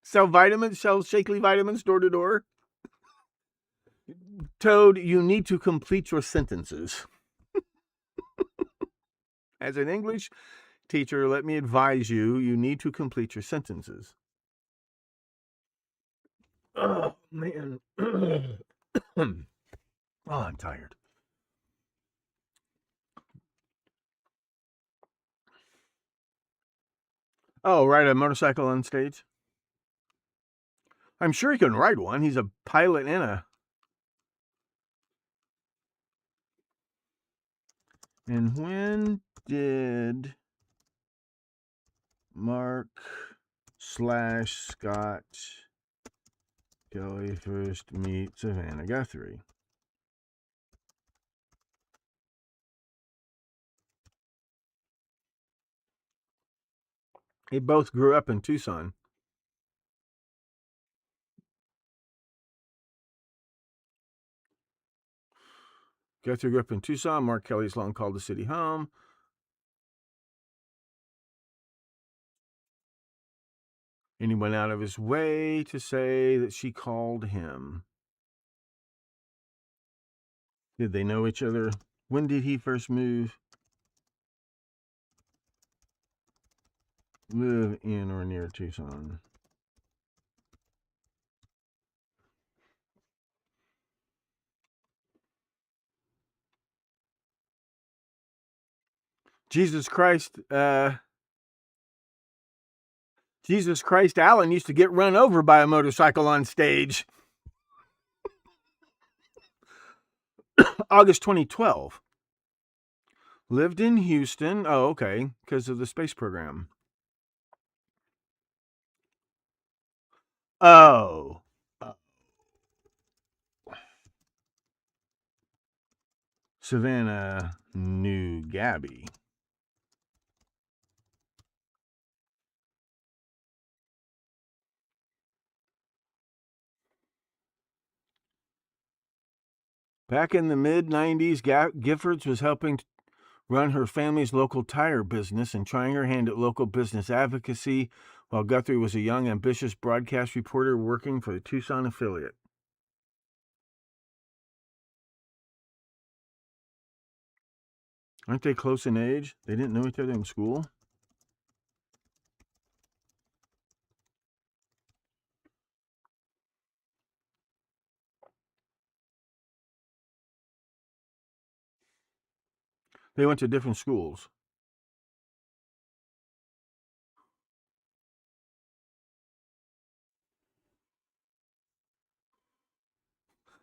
Sell vitamins, sell Shakely vitamins door to door. Toad, you need to complete your sentences. As an English teacher, let me advise you, you need to complete your sentences. Oh, man. Oh, I'm tired. Oh, ride a motorcycle on stage? I'm sure he can ride one. He's a pilot and a... And when did Mark / Scott Kelly first meet Savannah Guthrie? They both grew up in Tucson. Guthrie grew up in Tucson. Mark Kelly's long called the city home. And he went out of his way to say that she called him. Did they know each other When did he first live in or near Tucson? Jesus Christ, Allen used to get run over by a motorcycle on stage. August 2012. Lived in Houston. Oh, okay, because of the space program. Oh. Savannah knew Gabby. Back in the mid-90s, Giffords was helping run her family's local tire business and trying her hand at local business advocacy, while Guthrie was a young, ambitious broadcast reporter working for the Tucson affiliate. Aren't they close in age? They didn't know each other in school? They went to different schools.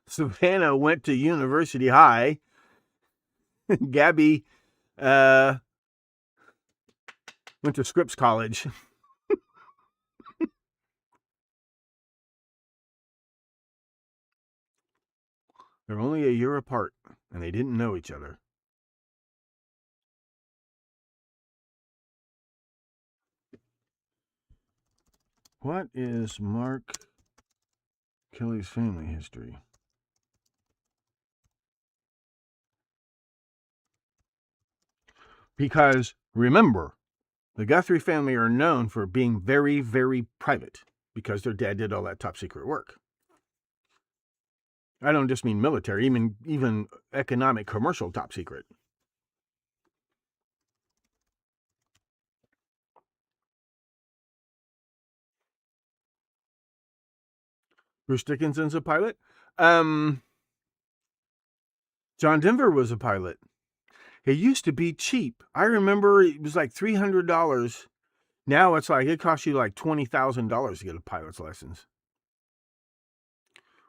Savannah went to University High. Gabby went to Scripps College. They're only a year apart, and they didn't know each other. What is Mark Kelly's family history? Because, remember, the Guthrie family are known for being very, very private because their dad did all that top secret work. I don't just mean military, even economic, commercial top secret. Bruce Dickinson's a pilot. John Denver was a pilot. It used to be cheap. I remember it was like $300. Now it's like, it costs you like $20,000 to get a pilot's license.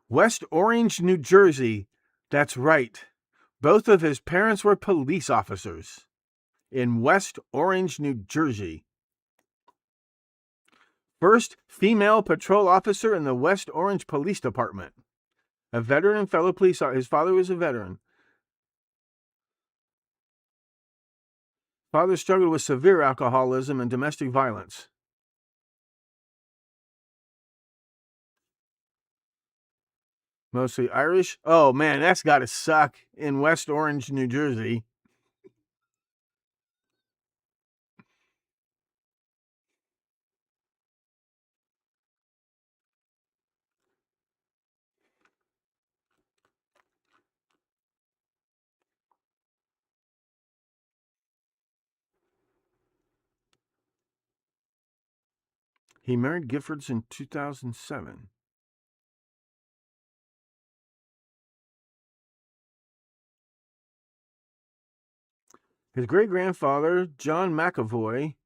West Orange, New Jersey. That's right. Both of his parents were police officers in West Orange, New Jersey. First female patrol officer in the West Orange Police Department. A veteran and fellow police officer. His father was a veteran. Father struggled with severe alcoholism and domestic violence. Mostly Irish. Oh man, that's gotta suck in West Orange, New Jersey. He married Giffords in 2007. His great-grandfather, John McAvoy,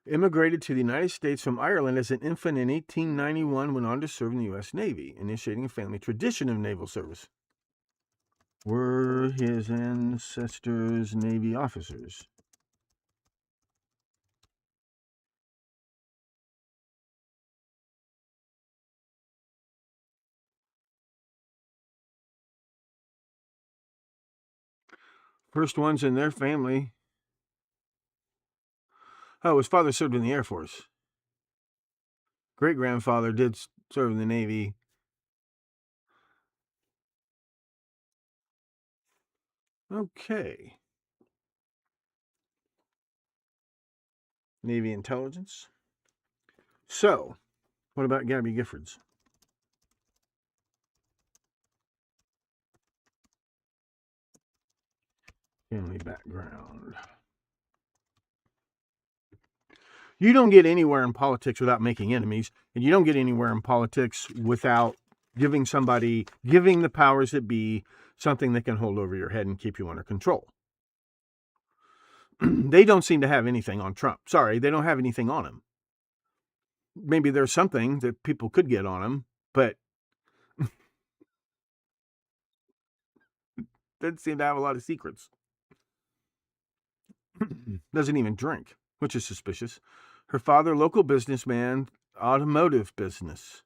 immigrated to the United States from Ireland as an infant in 1891, went on to serve in the U.S. Navy, initiating a family tradition of naval service. Were his ancestors Navy officers? First ones in their family. Oh, his father served in the Air Force. Great-grandfather did serve in the Navy. Okay. Navy intelligence. So, what about Gabby Giffords? Family background. You don't get anywhere in politics without making enemies, and you don't get anywhere in politics without giving the powers that be something that can hold over your head and keep you under control. They don't seem to have anything on Trump. Sorry, they don't have anything on him. Maybe there's something that people could get on him, but doesn't seem to have a lot of secrets. Doesn't even drink, which is suspicious. Her father, local businessman, automotive business.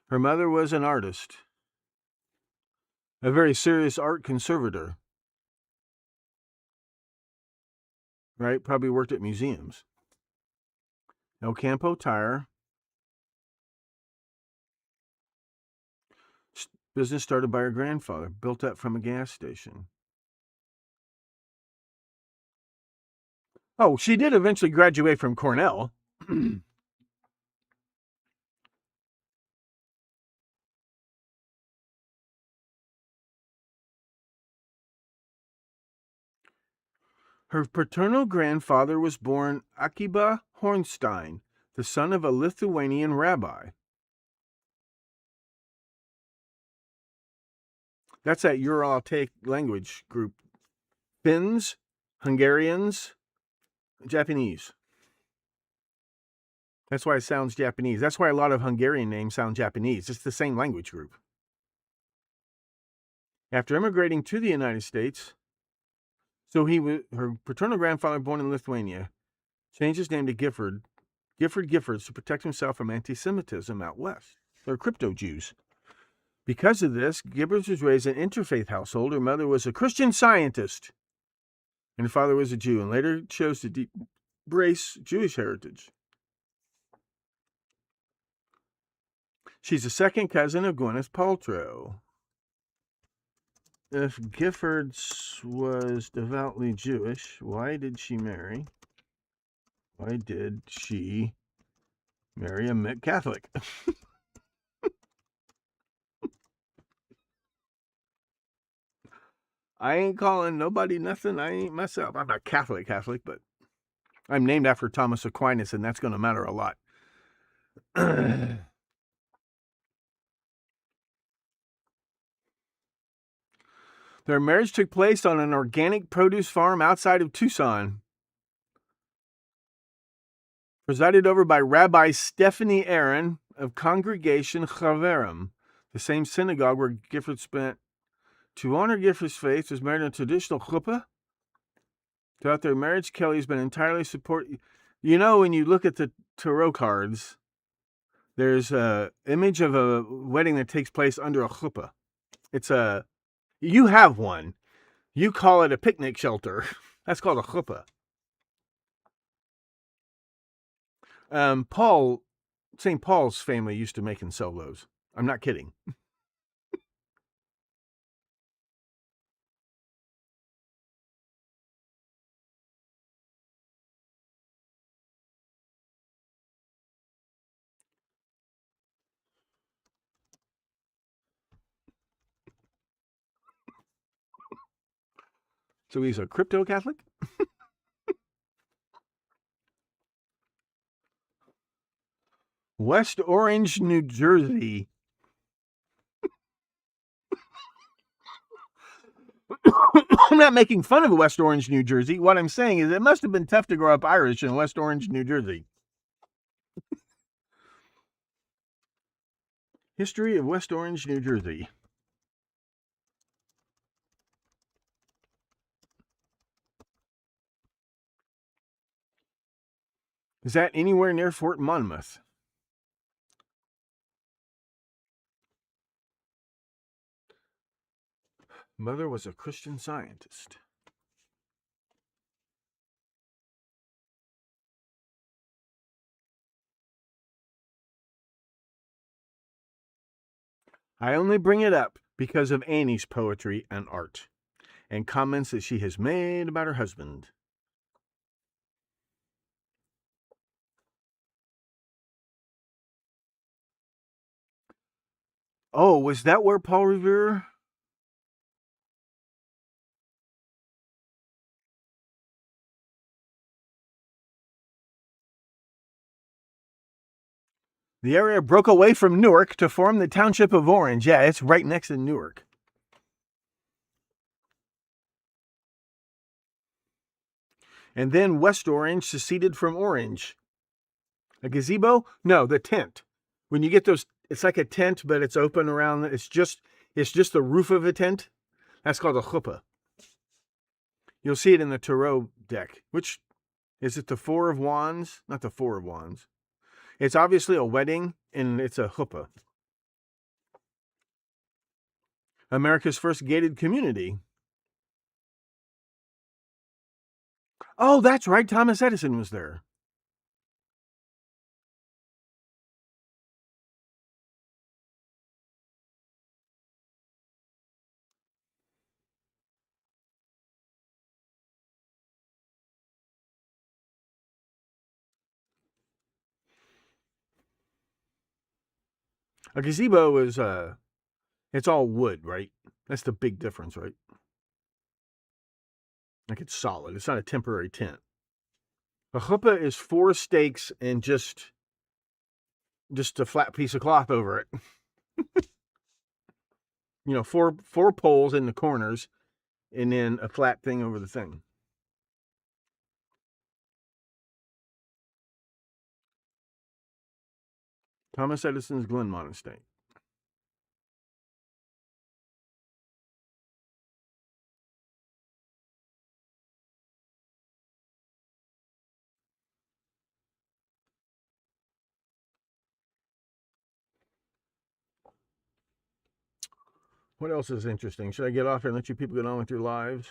Her mother was an artist, a very serious art conservator. Right? Probably worked at museums. El Campo Tire. Business started by her grandfather, built up from a gas station. Oh, she did eventually graduate from Cornell. Her paternal grandfather was born Akiba Hornstein, the son of a Lithuanian rabbi. That's that Ural-Altaic language group. Finns, Hungarians, Japanese. That's why it sounds Japanese. That's why a lot of Hungarian names sound Japanese. It's the same language group. After immigrating to the United States, her paternal grandfather, born in Lithuania, changed his name to Gifford Giffords, to protect himself from anti-Semitism out west. They're crypto Jews. Because of this, Giffords was raised in an interfaith household. Her mother was a Christian Scientist, and her father was a Jew, and later chose to embrace Jewish heritage. She's a second cousin of Gwyneth Paltrow. If Giffords was devoutly Jewish, why did she marry a Catholic? I ain't calling nobody nothing. I ain't myself. I'm not Catholic, but I'm named after Thomas Aquinas, and that's going to matter a lot. Their marriage took place on an organic produce farm outside of Tucson, presided over by Rabbi Stephanie Aaron of Congregation Chaverim, the same synagogue where Gifford spent. To honor Gifford's faith, was married in a traditional chuppah. Throughout their marriage, Kelly's been entirely supportive. You know, when you look at the tarot cards, there's an image of a wedding that takes place under a chuppah. You have one. You call it a picnic shelter. That's called a chuppah. St. Paul's family used to make and sell those. I'm not kidding. So he's a crypto Catholic? West Orange, New Jersey. I'm not making fun of West Orange, New Jersey. What I'm saying is it must have been tough to grow up Irish in West Orange, New Jersey. History of West Orange, New Jersey. Is that anywhere near Fort Monmouth? Mother was a Christian Scientist. I only bring it up because of Annie's poetry and art, and comments that she has made about her husband. Oh, was that where Paul Revere? The area broke away from Newark to form the township of Orange. Yeah, it's right next to Newark. And then West Orange seceded from Orange. A gazebo? No, the tent. When you get those, it's like a tent, but it's open around. It's just the roof of a tent. That's called a chuppah. You'll see it in the Tarot deck. Which is it? The Four of Wands? Not the Four of Wands. It's obviously a wedding, and it's a chuppah. America's first gated community. Oh, that's right. Thomas Edison was there. A gazebo is it's all wood, right? That's the big difference, right? Like it's solid. It's not a temporary tent. A chuppah is 4 stakes and just a flat piece of cloth over it. You know, four poles in the corners and then a flat thing over the thing. Thomas Edison's Glenmont estate. What else is interesting? Should I get off here and let you people get on with your lives?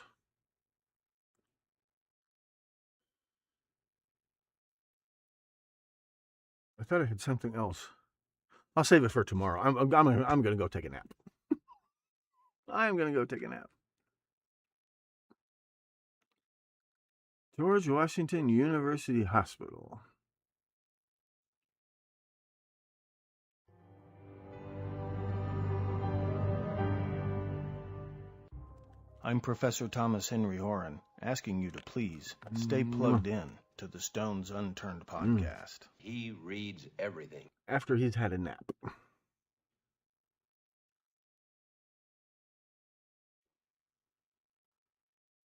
I thought I had something else. I'll save it for tomorrow. I'm going to go take a nap. I'm going to go take a nap. George Washington University Hospital. I'm Professor Thomas Henry Horan, asking you to please stay plugged in to the Stones Unturned podcast. He reads everything. After he's had a nap.